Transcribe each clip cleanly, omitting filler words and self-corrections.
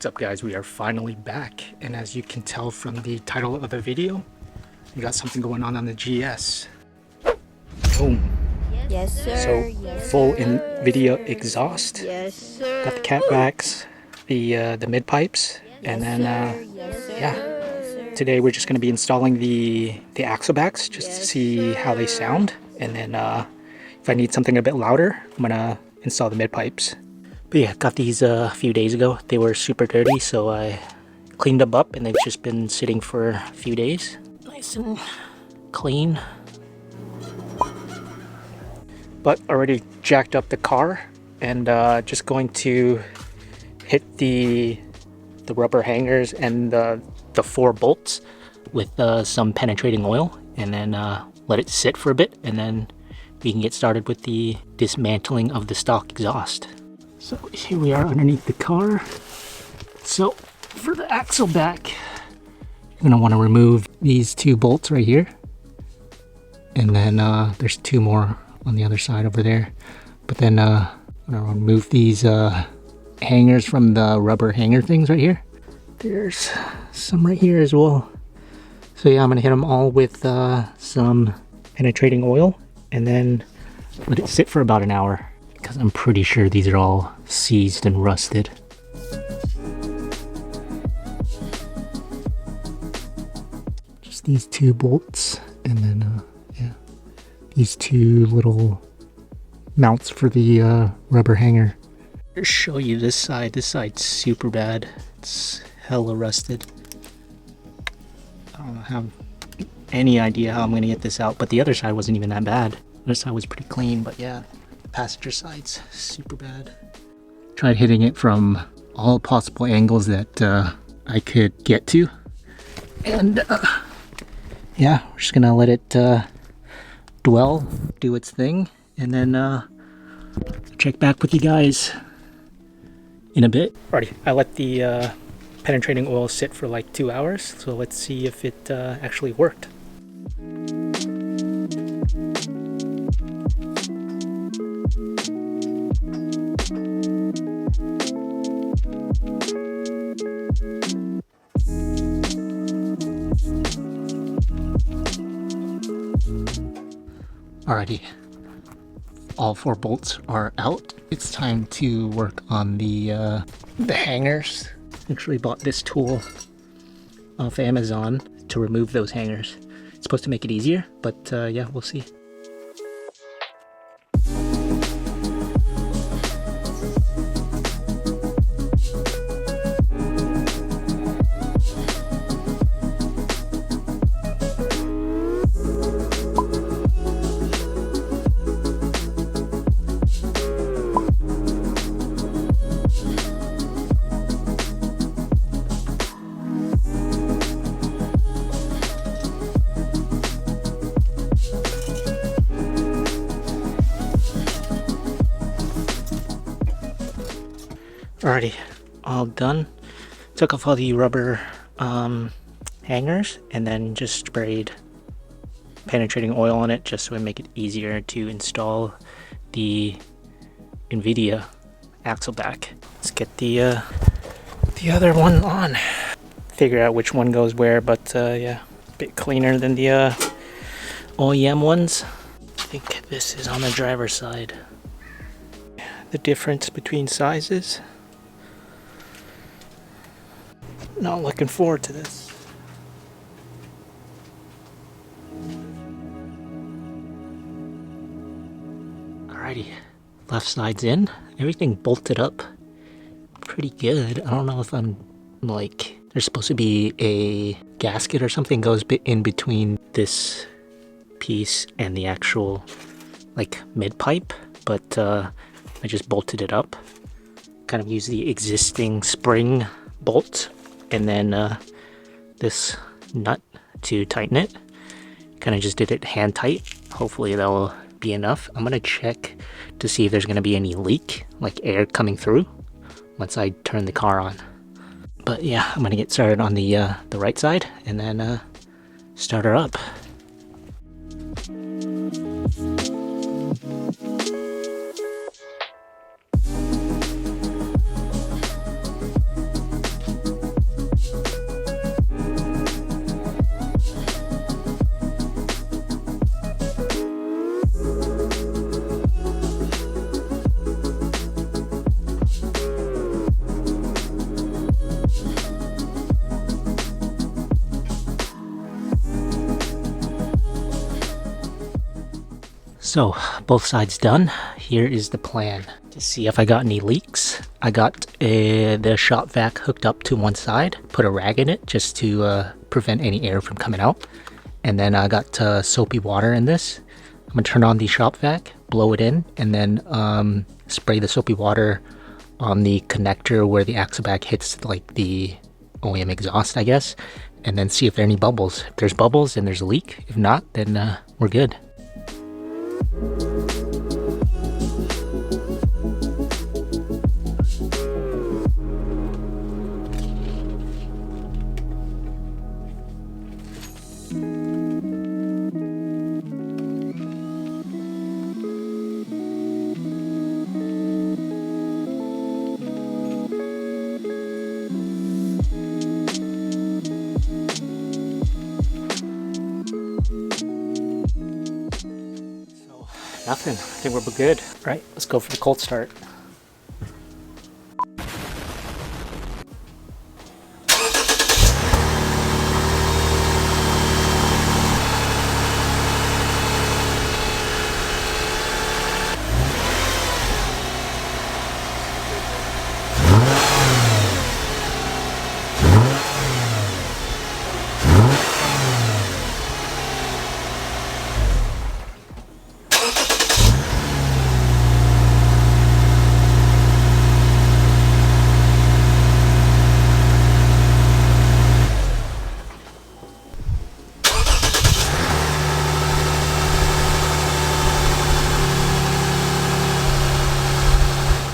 What's up guys, we are finally back, and as you can tell from the title of the video, we got something going on the GS. Boom. Yes, sir. So Yes, full sir. invidia exhaust. Yes, sir. Got the catbacks, the mid pipes, and then Yes, sir. yeah. Yes, sir. Today we're just going to be installing the axlebacks just to see how they sound, and then if I need something a bit louder, I'm gonna install the mid pipes. But yeah, got these a few days ago. They were super dirty, so I cleaned them up, and they've just been sitting for a few days. Nice and clean. But already jacked up the car, and just going to hit the rubber hangers and the 4 bolts with some penetrating oil, and then let it sit for a bit, and then we can get started with the dismantling of the stock exhaust. So here we are underneath the car. So for the axle back, you're gonna want to remove these 2 bolts right here, and then there's 2 more on the other side over there. But then I'm gonna remove these hangers from the rubber hanger things right here. There's some right here as well. So yeah, I'm gonna hit them all with some penetrating oil, and then let it sit for about an hour, because I'm pretty sure these are all seized and rusted. Just these 2 bolts, and then yeah, these 2 little mounts for the rubber hanger. Just show you this side. This side's super bad. It's hella rusted. I don't have any idea how I'm gonna get this out, but the other side wasn't even that bad. The other side was pretty clean, but yeah, the passenger side's super bad. Tried hitting it from all possible angles that I could get to, and yeah, we're just gonna let it do its thing, and then check back with you guys in a bit. Alrighty, I let the penetrating oil sit for like 2 hours, so let's see if it actually worked. Alrighty, all 4 bolts are out. It's time to work on the hangers. Actually bought this tool off Amazon to remove those hangers. It's supposed to make it easier, but yeah, we'll see. Alrighty, all done. Took off all the rubber hangers, and then just sprayed penetrating oil on it just so it make it easier to install the invidia axle back. Let's get the other one on. Figure out which one goes where, but yeah, a bit cleaner than the OEM ones. I think this is on the driver's side. The difference between sizes. Not looking forward to this. Alrighty, left side's in. Everything bolted up pretty good. I don't know if I'm like, there's supposed to be a gasket or something goes in between this piece and the actual like mid pipe, but I just bolted it up. Kind of use the existing spring bolt and then this nut to tighten it. Kind of just did it hand tight. Hopefully that'll be enough. I'm gonna check to see if there's gonna be any leak, like air coming through, once I turn the car on. But yeah, I'm gonna get started on the right side, and then start her up. So, both sides done. Here is the plan to see if I got any leaks. I got the shop vac hooked up to one side, put a rag in it just to prevent any air from coming out. And then I got soapy water in this. I'm gonna turn on the shop vac, blow it in, and then spray the soapy water on the connector where the axleback hits like the OEM exhaust, I guess, and then see if there are any bubbles. If there's bubbles, then there's a leak. If not, then we're good. Nothing. I think we're good. All right, let's go for the cold start.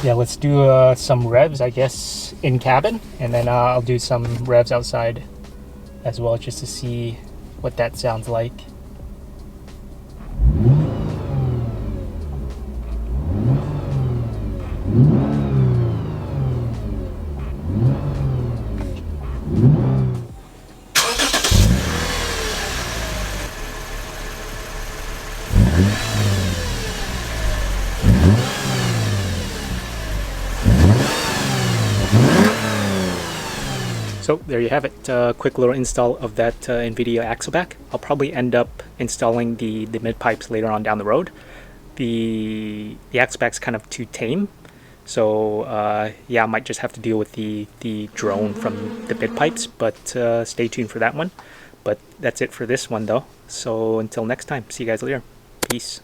Yeah, let's do some revs, I guess, in cabin, and then I'll do some revs outside as well, just to see what that sounds like. So there you have it, quick little install of that invidia axleback. I'll probably end up installing the mid pipes later on down the road. The axleback's kind of too tame, so yeah, I might just have to deal with the drone from the mid pipes, but stay tuned for that one. But that's it for this one though, so until next time, see you guys later. Peace.